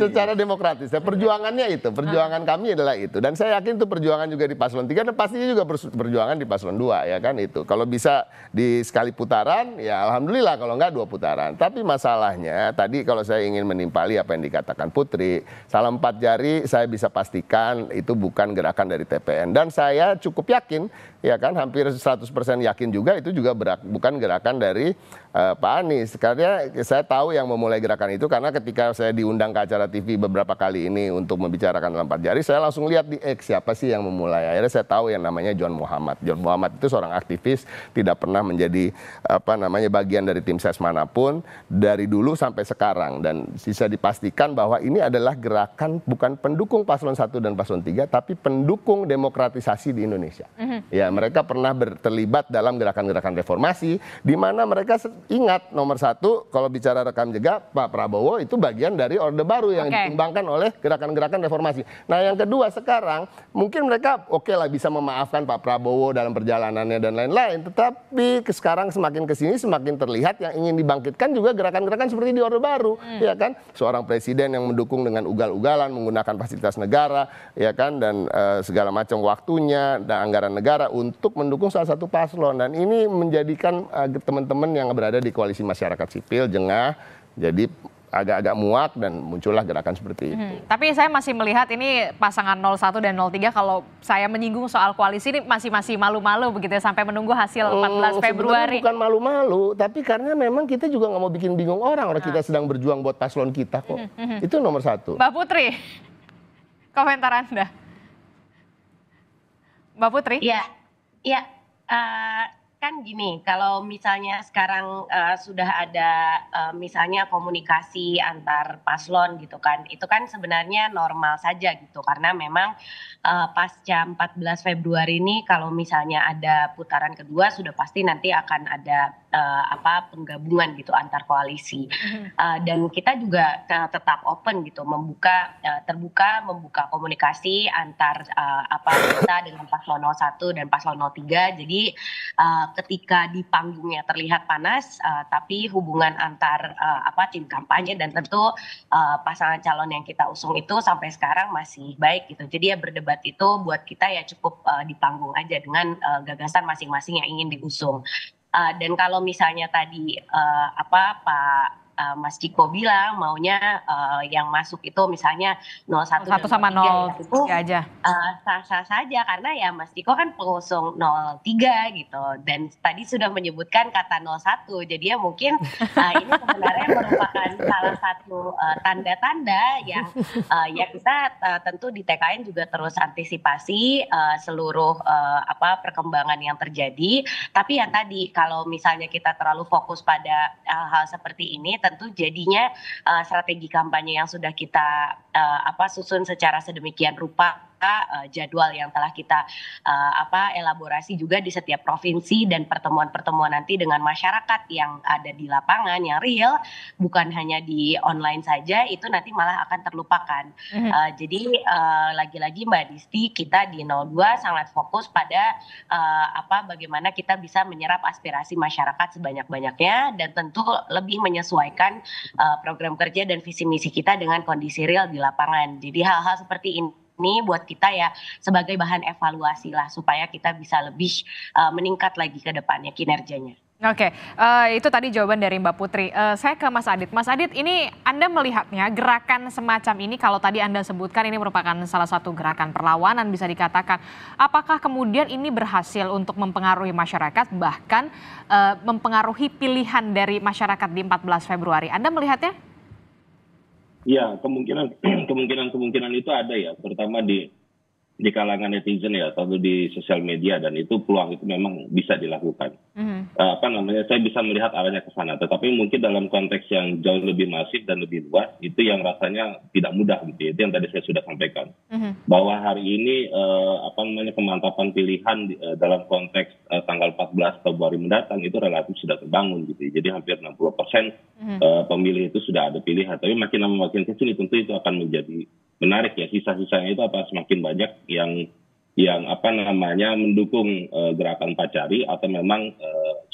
Secara demokratis. Ya, perjuangannya itu, perjuangan kami adalah itu, dan saya yakin itu perjuangan juga di paslon 3 dan pastinya juga perjuangan di paslon 2 ya kan itu. Kalau bisa di sekali putaran ya alhamdulillah, kalau enggak 2 putaran. Tapi masalahnya tadi kalau saya ingin menimpali apa yang dikatakan Putri, salam 4 jari saya bisa pastikan itu bukan gerakan dari TPN, dan saya cukup yakin ya kan, hampir 100% yakin juga itu juga bukan gerakan dari Pak Anies. Karena saya tahu yang memulai gerakan itu karena ketika saya diundang ke acara TV beberapa kali ini untuk membicarakan dalam 4 jari, saya langsung lihat di X siapa sih yang memulai. Akhirnya saya tahu yang namanya John Muhammad. John Muhammad itu seorang aktivis, tidak pernah menjadi bagian dari tim ses manapun dari dulu sampai sekarang, dan bisa dipastikan bahwa ini adalah gerakan bukan pendukung paslon 1 dan paslon 3 tapi pendukung demokratisasi di Indonesia. Ya, mereka pernah terlibat dalam gerakan-gerakan reformasi di mana mereka ingat nomor 1 kalau bicara rekam jejak Pak Prabowo itu bagian dari Orde Baru yang dikembangkan oleh gerakan-gerakan reformasi. Nah, yang kedua sekarang mungkin mereka lah bisa memaafkan Pak Prabowo dalam perjalanannya dan lain-lain, tetapi sekarang semakin kesini semakin terlihat yang ingin dibangkitkan juga gerakan-gerakan seperti di Orde Baru, ya kan? Seorang presiden yang mendukung dengan ugal-ugalan menggunakan fasilitas negara, ya kan, dan segala macam waktunya dan anggaran negara untuk mendukung salah satu paslon, dan ini menjadikan teman-teman yang berada di koalisi masyarakat sipil jengah, jadi agak-agak muak dan muncullah gerakan seperti itu. Tapi saya masih melihat ini pasangan 01 dan 03 kalau saya menyinggung soal koalisi ini masih malu-malu begitu ya, sampai menunggu hasil 14 Februari. Bukan malu-malu, tapi karena memang kita juga nggak mau bikin bingung orang kita sedang berjuang buat paslon kita kok. Itu nomor 1. Mbak Putri, komentar Anda. Mbak Putri? Iya. Kan gini, kalau misalnya sekarang sudah ada misalnya komunikasi antar paslon gitu kan, itu kan sebenarnya normal saja gitu, karena memang pasca 14 Februari ini kalau misalnya ada putaran kedua sudah pasti nanti akan ada penggabungan gitu antar koalisi, dan kita juga tetap open gitu, terbuka membuka komunikasi antar kita dengan paslon 01 dan paslon 03. Jadi ketika di panggungnya terlihat panas, tapi hubungan antar tim kampanye dan tentu pasangan calon yang kita usung itu sampai sekarang masih baik gitu. Jadi ya berdebat itu buat kita ya cukup di panggung aja dengan gagasan masing-masing yang ingin diusung. Dan kalau misalnya tadi Pak Mas Ciko bilang maunya yang masuk itu misalnya 01 dan 1 sama 03 itu 03 aja. sah-sah saja karena ya Mas Ciko kan pengusung 03 gitu dan tadi sudah menyebutkan kata 01 jadi ya mungkin ini sebenarnya merupakan salah satu tanda-tanda yang ya kita tentu di TKN juga terus antisipasi seluruh perkembangan yang terjadi tapi yang tadi kalau misalnya kita terlalu fokus pada hal seperti ini tentu jadinya strategi kampanye yang sudah kita susun secara sedemikian rupa jadwal yang telah kita elaborasi juga di setiap provinsi dan pertemuan-pertemuan nanti dengan masyarakat yang ada di lapangan yang real bukan hanya di online saja itu nanti malah akan terlupakan. Jadi lagi-lagi Mbak Disti kita di 02 sangat fokus pada bagaimana kita bisa menyerap aspirasi masyarakat sebanyak-banyaknya dan tentu lebih menyesuaikan program kerja dan visi misi kita dengan kondisi real di lapangan. Jadi hal-hal seperti ini buat kita ya sebagai bahan evaluasi lah supaya kita bisa lebih meningkat lagi ke depannya kinerjanya. Oke, itu tadi jawaban dari Mbak Putri. Saya ke Mas Adit. Mas Adit, ini Anda melihatnya gerakan semacam ini kalau tadi Anda sebutkan ini merupakan salah satu gerakan perlawanan bisa dikatakan. Apakah kemudian ini berhasil untuk mempengaruhi masyarakat bahkan mempengaruhi pilihan dari masyarakat di 14 Februari? Anda melihatnya? Ya, kemungkinan itu ada ya, terutama di kalangan netizen ya, atau di sosial media dan itu peluang itu memang bisa dilakukan. Saya bisa melihat arahnya ke sana, tetapi mungkin dalam konteks yang jauh lebih masif dan lebih luas itu yang rasanya tidak mudah gitu. Itu yang tadi saya sudah sampaikan bahwa hari ini kemantapan pilihan dalam konteks tanggal 14 Februari mendatang itu relatif sudah terbangun gitu. Jadi hampir 60% pemilih itu sudah ada pilihan, tapi makin lama makin kecil tentu itu akan menjadi menarik ya, sisa-sisanya itu semakin banyak yang mendukung gerakan Pacari atau memang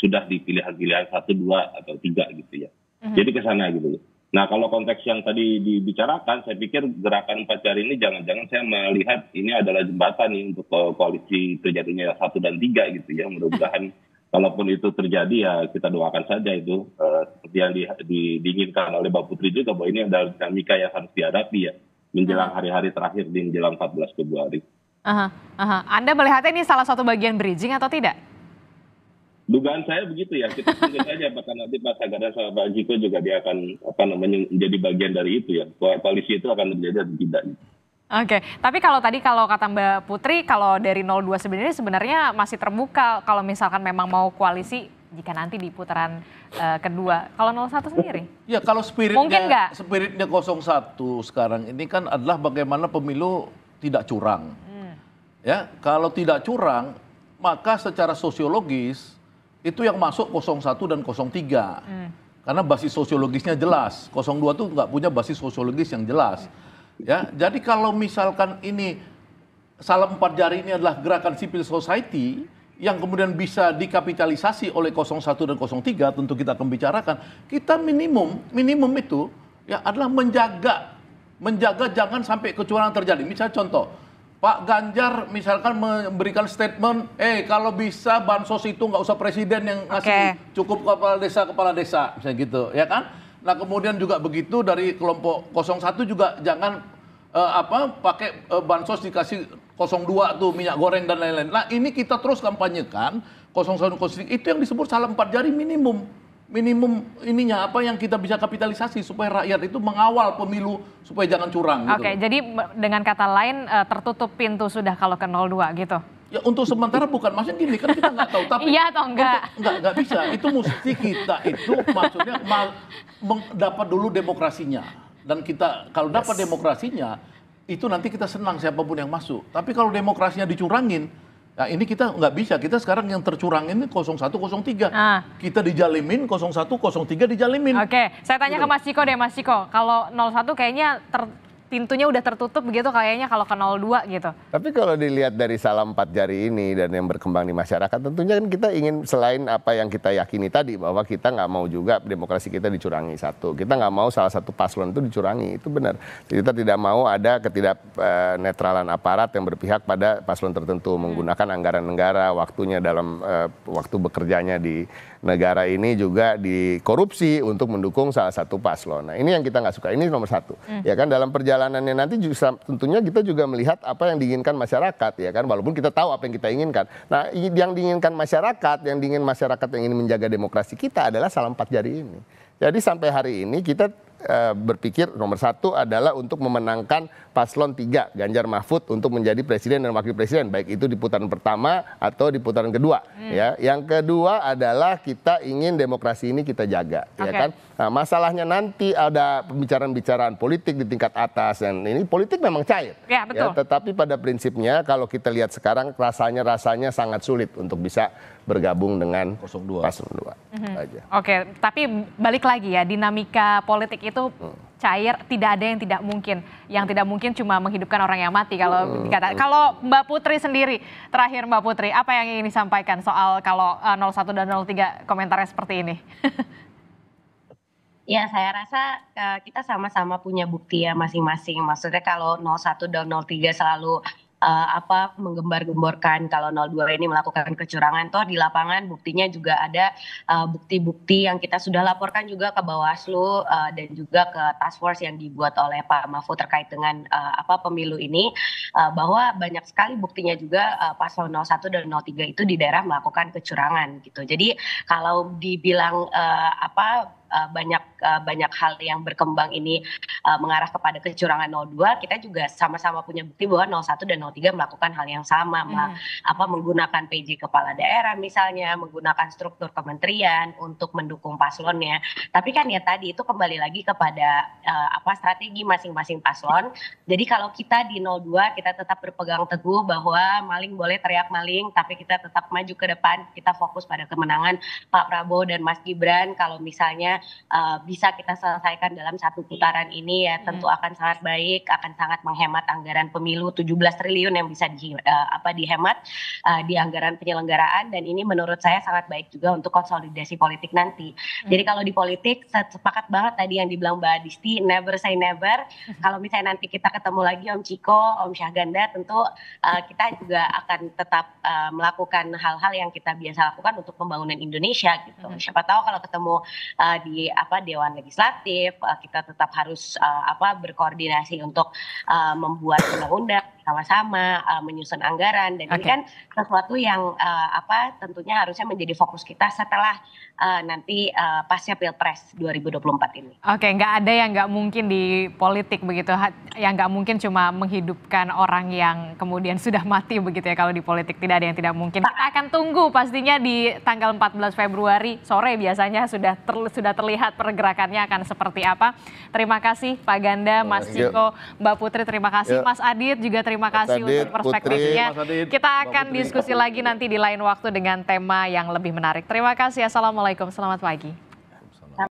sudah di pilihan-pilihan 1, 2 atau 3 gitu ya. Jadi ke sana gitu. Nah, kalau konteks yang tadi dibicarakan, saya pikir gerakan Pacari ini jangan-jangan saya melihat ini adalah jembatan nih untuk koalisi terjadinya 1 dan 3 gitu ya. Mudah-mudahan kalaupun itu terjadi ya kita doakan saja itu seperti yang diinginkan oleh Mbak Putri juga bahwa ini adalah dinamika yang harus dihadapi ya menjelang hari-hari terakhir di menjelang 14 Februari. Anda melihatnya ini salah satu bagian bridging atau tidak? Dugaan saya begitu ya. Kita tunggu saja apakah nanti Pak Sagara sama Pak Jiko juga dia akan menjadi bagian dari itu ya. Koalisi itu akan terjadi atau tidak. Oke, tapi kalau kata Mbak Putri, kalau dari 02 sebenarnya masih terbuka kalau misalkan memang mau koalisi jika nanti di putaran kedua. Kalau 01 sendiri? Ya kalau mungkin nggak? Spiritnya 01 sekarang ini kan adalah bagaimana pemilu tidak curang. Ya, kalau tidak curang, maka secara sosiologis itu yang masuk 01 dan 03. Karena basis sosiologisnya jelas. 02 tuh nggak punya basis sosiologis yang jelas. Ya, jadi kalau misalkan ini salam 4 jari ini adalah gerakan civil society yang kemudian bisa dikapitalisasi oleh 01 dan 03, tentu kita akan bicarakan. Kita minimum itu ya adalah menjaga jangan sampai kecurangan terjadi. Misalnya contoh, Pak Ganjar misalkan memberikan statement, kalau bisa bansos itu nggak usah presiden yang ngasih, cukup kepala desa, misalnya gitu, ya kan? Nah kemudian juga begitu dari kelompok 01 juga jangan pakai bansos dikasih 02 tuh minyak goreng dan lain-lain. Nah ini kita terus kampanyekan 01 itu yang disebut salam 4 jari minimum ininya yang kita bisa kapitalisasi supaya rakyat itu mengawal pemilu supaya jangan curang. Oke, jadi dengan kata lain tertutup pintu sudah kalau ke 02 gitu. Ya untuk sementara bukan, maksudnya gini kan kita nggak tahu, tapi iya atau enggak? Nggak bisa, itu mesti kita itu maksudnya dapat dulu demokrasinya, dan kita kalau dapat demokrasinya itu nanti kita senang siapapun yang masuk. Tapi kalau demokrasinya dicurangin, nah ini kita nggak bisa. Kita sekarang yang tercurangin ini 01, 03. Kita dijalimin 01, 03 dijalimin. Oke, saya tanya ke Mas Ciko deh, Mas Ciko. Kalau 01 kayaknya pintunya udah tertutup begitu kayaknya kalau ke 02 gitu. Tapi kalau dilihat dari salam 4 jari ini dan yang berkembang di masyarakat, tentunya kan kita ingin selain apa yang kita yakini tadi, bahwa kita nggak mau juga demokrasi kita dicurangi satu. Kita nggak mau salah satu paslon itu dicurangi, itu benar. Kita tidak mau ada ketidaknetralan aparat yang berpihak pada paslon tertentu, menggunakan anggaran negara, waktunya dalam waktu bekerjanya di negara ini juga dikorupsi untuk mendukung salah satu paslon. Nah ini yang kita nggak suka, ini nomor satu. Ya kan, dalam perjalanannya nanti juga, tentunya kita juga melihat apa yang diinginkan masyarakat, ya kan, walaupun kita tahu apa yang kita inginkan. Nah yang diinginkan masyarakat, yang diingin masyarakat yang ingin menjaga demokrasi kita adalah salam 4 jari ini. Jadi sampai hari ini kita berpikir nomor satu adalah untuk memenangkan paslon 3 Ganjar Mahfud untuk menjadi presiden dan wakil presiden, baik itu di putaran pertama atau di putaran kedua. Ya, yang kedua adalah kita ingin demokrasi ini kita jaga, ya kan. Nah, masalahnya nanti ada pembicaraan-pembicaraan politik di tingkat atas, dan ini politik memang cair. Ya, betul. Ya, tetapi pada prinsipnya kalau kita lihat sekarang rasanya sangat sulit untuk bisa bergabung dengan paslon 2. Aja. Oke, tapi balik lagi ya, dinamika politik itu cair, tidak ada yang tidak mungkin. Yang tidak mungkin cuma menghidupkan orang yang mati kalau dikatakan. Kalau Mbak Putri sendiri, terakhir Mbak Putri, apa yang ingin disampaikan soal kalau 01 dan 03 komentarnya seperti ini? Ya, saya rasa kita sama-sama punya bukti ya masing-masing. Maksudnya kalau 01 dan 03 selalu menggembar-gemborkan kalau 02 ini melakukan kecurangan, toh di lapangan buktinya juga ada bukti-bukti yang kita sudah laporkan juga ke Bawaslu dan juga ke task force yang dibuat oleh Pak Mahfud terkait dengan pemilu ini, bahwa banyak sekali buktinya juga paslon 01 dan 03 itu di daerah melakukan kecurangan gitu. Jadi kalau dibilang banyak hal yang berkembang ini mengarah kepada kecurangan 02, kita juga sama-sama punya bukti bahwa 01 dan 03 melakukan hal yang sama, menggunakan PJ kepala daerah misalnya, menggunakan struktur kementerian untuk mendukung paslonnya. Tapi kan ya tadi itu kembali lagi kepada strategi masing-masing paslon. Jadi kalau kita di 02 kita tetap berpegang teguh bahwa maling boleh teriak maling, tapi kita tetap maju ke depan, kita fokus pada kemenangan Pak Prabowo dan Mas Gibran. Kalau misalnya bisa kita selesaikan dalam satu putaran ini ya tentu akan sangat baik, akan sangat menghemat anggaran pemilu 17 triliun yang bisa dihemat di anggaran penyelenggaraan, dan ini menurut saya sangat baik juga untuk konsolidasi politik nanti. Jadi kalau di politik sepakat banget tadi yang dibilang Mbak Disti, never say never. Kalau misalnya nanti kita ketemu lagi Om Ciko, Om Syahganda, tentu kita juga akan tetap melakukan hal-hal yang kita biasa lakukan untuk pembangunan Indonesia gitu. Siapa tahu kalau ketemu di Dewan Legislatif, kita tetap harus berkoordinasi untuk membuat undang-undang sama-sama, menyusun anggaran, dan ini kan sesuatu yang tentunya harusnya menjadi fokus kita setelah nanti pasca Pilpres 2024 ini. Oke, nggak ada yang nggak mungkin di politik begitu, yang nggak mungkin cuma menghidupkan orang yang kemudian sudah mati begitu ya. Kalau di politik tidak ada yang tidak mungkin. Kita akan tunggu pastinya di tanggal 14 Februari sore biasanya sudah terlihat pergerakannya akan seperti apa. Terima kasih Pak Ganda, Mas Ciko, Mbak Putri, terima kasih. Mas Adit juga terima kasih untuk perspektifnya. Kita akan diskusi lagi nanti di lain waktu dengan tema yang lebih menarik. Terima kasih. Assalamualaikum, selamat pagi.